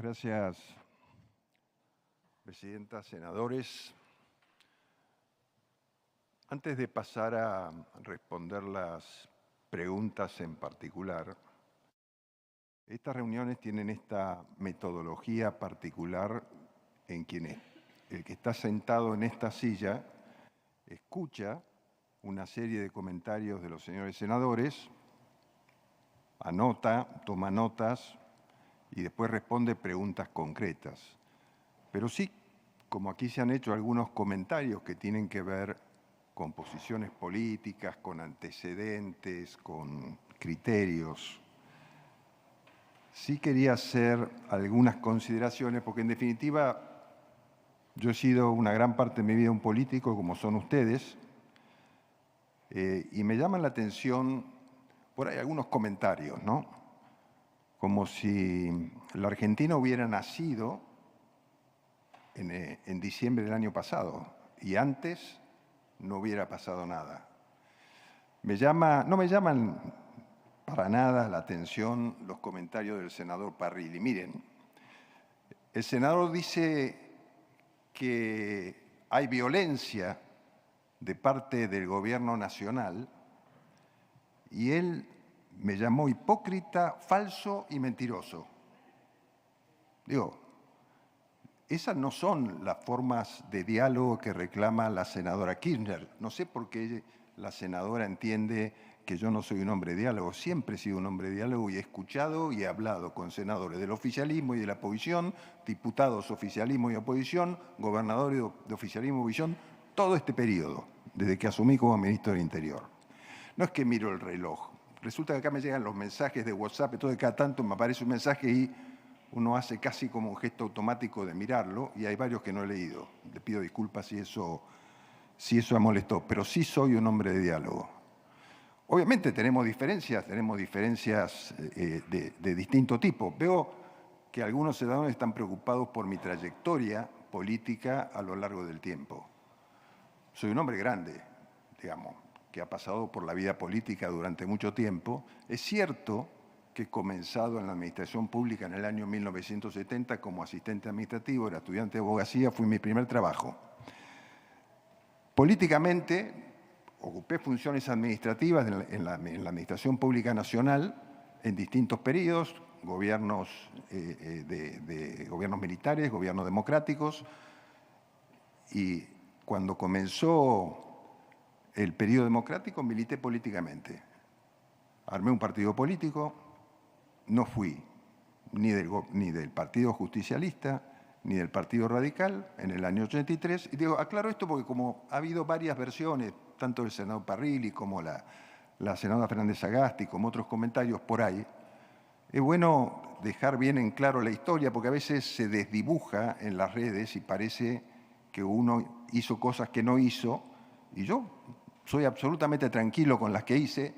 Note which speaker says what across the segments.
Speaker 1: Muchas gracias, Presidenta, senadores. Antes de pasar a responder las preguntas en particular, estas reuniones tienen esta metodología particular en quien el que está sentado en esta silla escucha una serie de comentarios de los señores senadores, anota, toma notas y después responde preguntas concretas. Pero sí, como aquí se han hecho algunos comentarios que tienen que ver con posiciones políticas, con antecedentes, con criterios, sí quería hacer algunas consideraciones, porque en definitiva yo he sido una gran parte de mi vida un político, como son ustedes, y me llaman la atención por ahí algunos comentarios, ¿no? Como si la Argentina hubiera nacido en diciembre del año pasado y antes no hubiera pasado nada. No me llaman para nada la atención los comentarios del senador Parrilli. Miren, el senador dice que hay violencia de parte del gobierno nacional y él me llamó hipócrita, falso y mentiroso. Digo, esas no son las formas de diálogo que reclama la senadora Kirchner. No sé por qué la senadora entiende que yo no soy un hombre de diálogo. Siempre he sido un hombre de diálogo y he escuchado y he hablado con senadores del oficialismo y de la oposición, diputados oficialismo y oposición, gobernadores de oficialismo y oposición, todo este periodo, desde que asumí como ministro del Interior. No es que miro el reloj. Resulta que acá me llegan los mensajes de WhatsApp, entonces cada tanto me aparece un mensaje y uno hace casi como un gesto automático de mirarlo, y hay varios que no he leído. Le pido disculpas si eso molestó, pero sí soy un hombre de diálogo. Obviamente tenemos diferencias de distinto tipo. Veo que algunos senadores están preocupados por mi trayectoria política a lo largo del tiempo. Soy un hombre grande, digamos, que ha pasado por la vida política durante mucho tiempo. Es cierto que he comenzado en la administración pública en el año 1970 como asistente administrativo, era estudiante de abogacía, fue mi primer trabajo. Políticamente, ocupé funciones administrativas en la Administración Pública Nacional en distintos periodos, gobiernos gobiernos militares, gobiernos democráticos, y cuando comenzó el periodo democrático milité políticamente. Armé un partido político, no fui ni del Partido Justicialista ni del Partido Radical en el año 83. Y digo, aclaro esto porque como ha habido varias versiones, tanto del senador Parrilli como la senadora Fernández Sagasti, como otros comentarios por ahí, es bueno dejar bien en claro la historia, porque a veces se desdibuja en las redes y parece que uno hizo cosas que no hizo, y yo soy absolutamente tranquilo con las que hice.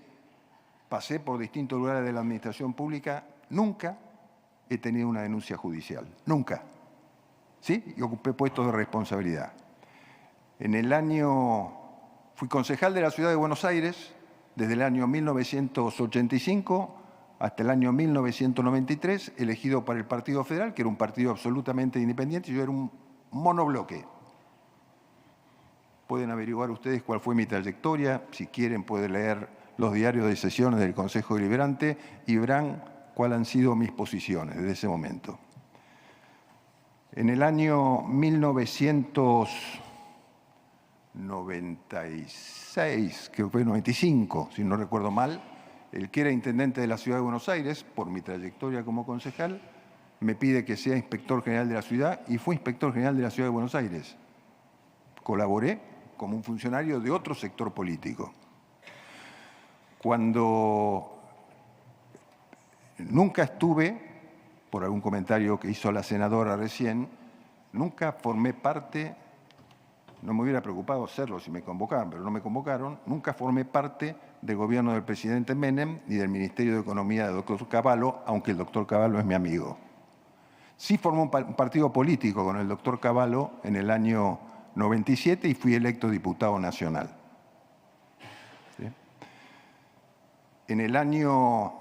Speaker 1: Pasé por distintos lugares de la administración pública, nunca he tenido una denuncia judicial, nunca. ¿Sí? Y ocupé puestos de responsabilidad. Fui concejal de la Ciudad de Buenos Aires desde el año 1985 hasta el año 1993, elegido para el Partido Federal, que era un partido absolutamente independiente, y yo era un monobloque. Pueden averiguar ustedes cuál fue mi trayectoria, si quieren pueden leer los diarios de sesiones del Consejo Deliberante y verán cuáles han sido mis posiciones desde ese momento. En el año 1996, creo que fue 95, si no recuerdo mal, el que era intendente de la Ciudad de Buenos Aires, por mi trayectoria como concejal, me pide que sea inspector general de la ciudad y fui inspector general de la Ciudad de Buenos Aires. Colaboré como un funcionario de otro sector político. Cuando nunca estuve, por algún comentario que hizo la senadora recién, nunca formé parte, no me hubiera preocupado hacerlo si me convocaban, pero no me convocaron, nunca formé parte del gobierno del presidente Menem ni del Ministerio de Economía del doctor Cavallo, aunque el doctor Cavallo es mi amigo. Sí formé un partido político con el doctor Cavallo en el año 97 y fui electo diputado nacional. ¿Sí? En el año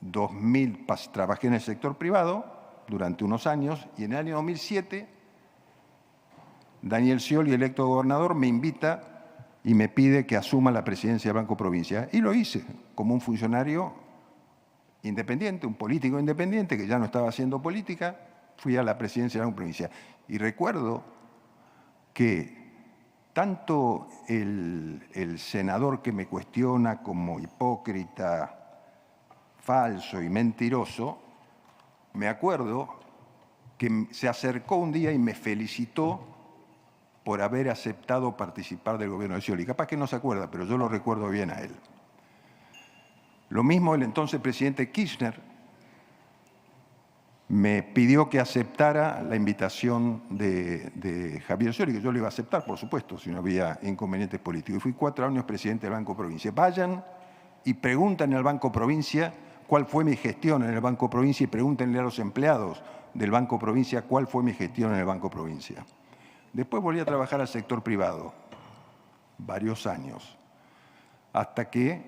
Speaker 1: 2000 trabajé en el sector privado durante unos años y en el año 2007 Daniel Scioli, electo gobernador, me invita y me pide que asuma la presidencia del Banco Provincia. Y lo hice como un funcionario independiente, un político independiente que ya no estaba haciendo política, fui a la presidencia del Banco Provincia. Y recuerdo que tanto el senador que me cuestiona como hipócrita, falso y mentiroso, me acuerdo que se acercó un día y me felicitó por haber aceptado participar del gobierno de Scioli. Capaz que no se acuerda, pero yo lo recuerdo bien a él. Lo mismo el entonces presidente Kirchner me pidió que aceptara la invitación de Javier Scioli, que yo le iba a aceptar, por supuesto, si no había inconvenientes políticos. Y fui 4 años presidente del Banco Provincia. Vayan y pregunten al Banco Provincia cuál fue mi gestión en el Banco Provincia y pregúntenle a los empleados del Banco Provincia cuál fue mi gestión en el Banco Provincia. Después volví a trabajar al sector privado, varios años, hasta que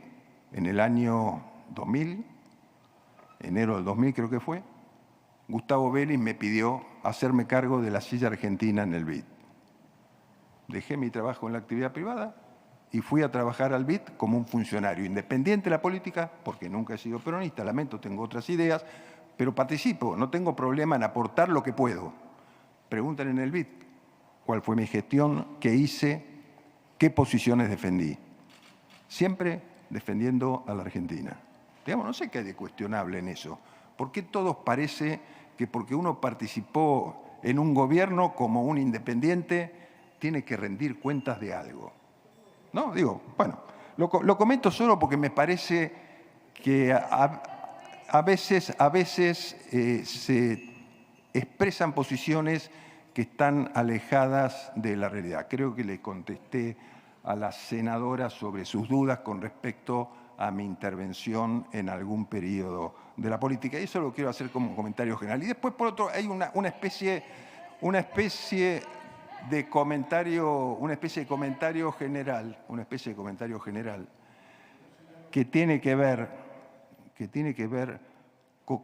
Speaker 1: en el año 2000, enero del 2000 creo que fue, Gustavo Vélez me pidió hacerme cargo de la silla argentina en el BID. Dejé mi trabajo en la actividad privada y fui a trabajar al BID como un funcionario independiente de la política, porque nunca he sido peronista, lamento, tengo otras ideas, pero participo, no tengo problema en aportar lo que puedo. Pregunten en el BID cuál fue mi gestión, qué hice, qué posiciones defendí. Siempre defendiendo a la Argentina. Digamos, no sé qué hay de cuestionable en eso. ¿Por qué todos parece que porque uno participó en un gobierno como un independiente tiene que rendir cuentas de algo? ¿No? Digo, bueno, lo comento solo porque me parece que a veces se expresan posiciones que están alejadas de la realidad. Creo que le contesté a la senadora sobre sus dudas con respecto a mi intervención en algún periodo de la política. Y eso lo quiero hacer como comentario general. Y después, por otro, hay una especie de comentario general, que tiene que ver con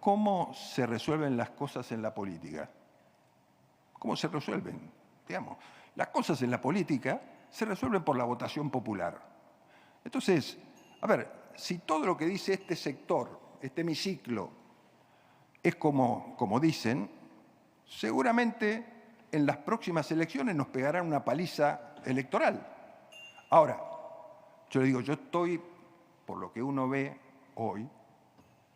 Speaker 1: cómo se resuelven las cosas en la política. ¿Cómo se resuelven? Digamos, las cosas en la política se resuelven por la votación popular. Entonces, a ver, si todo lo que dice este sector, este hemiciclo, es como dicen, seguramente en las próximas elecciones nos pegarán una paliza electoral. Ahora, yo le digo, yo estoy, por lo que uno ve hoy,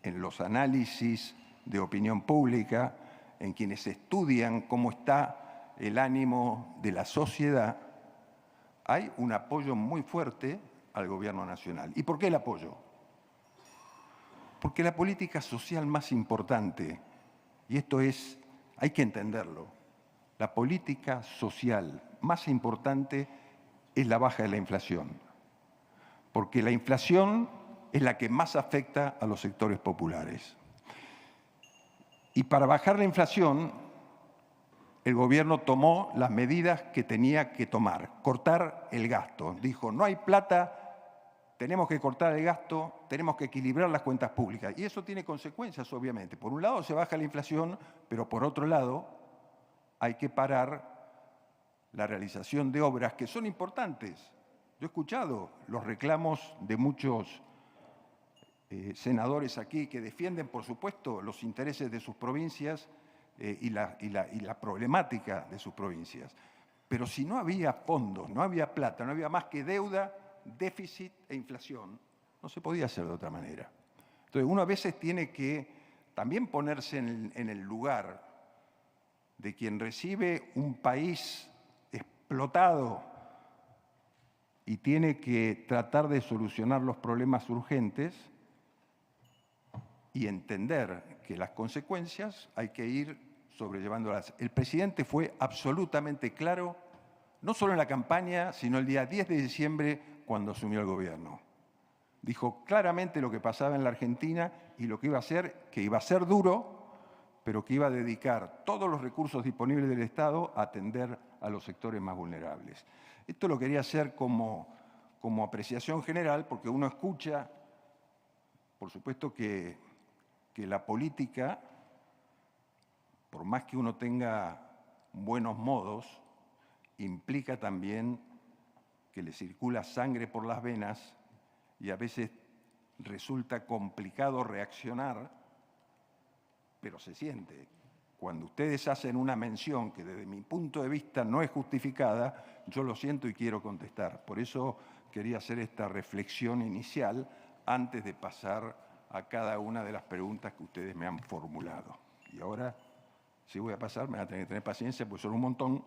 Speaker 1: en los análisis de opinión pública, en quienes estudian cómo está el ánimo de la sociedad, hay un apoyo muy fuerte al gobierno nacional. ¿Y por qué el apoyo? Porque la política social más importante, y esto hay que entenderlo, la política social más importante es la baja de la inflación. Porque la inflación es la que más afecta a los sectores populares. Y para bajar la inflación, el gobierno tomó las medidas que tenía que tomar. Cortar el gasto. Dijo, no hay plata, tenemos que cortar el gasto, tenemos que equilibrar las cuentas públicas. Y eso tiene consecuencias, obviamente. Por un lado se baja la inflación, pero por otro lado hay que parar la realización de obras que son importantes. Yo he escuchado los reclamos de muchos senadores aquí que defienden, por supuesto, los intereses de sus provincias y la problemática de sus provincias. Pero si no había fondos, no había plata, no había más que deuda, déficit e inflación, no se podía hacer de otra manera. Entonces, uno a veces tiene que también ponerse en el lugar de quien recibe un país explotado y tiene que tratar de solucionar los problemas urgentes y entender que las consecuencias hay que ir sobrellevándolas. El presidente fue absolutamente claro, no solo en la campaña, sino el día 10 de diciembre cuando asumió el gobierno. Dijo claramente lo que pasaba en la Argentina y lo que iba a hacer, que iba a ser duro, pero que iba a dedicar todos los recursos disponibles del Estado a atender a los sectores más vulnerables. Esto lo quería hacer como apreciación general, porque uno escucha, por supuesto, que la política por más que uno tenga buenos modos, implica también que le circula sangre por las venas y a veces resulta complicado reaccionar, pero se siente. Cuando ustedes hacen una mención que desde mi punto de vista no es justificada, yo lo siento y quiero contestar. Por eso quería hacer esta reflexión inicial antes de pasar a cada una de las preguntas que ustedes me han formulado. Y ahora, si voy a pasar, me van a tener que tener paciencia, pues son un montón.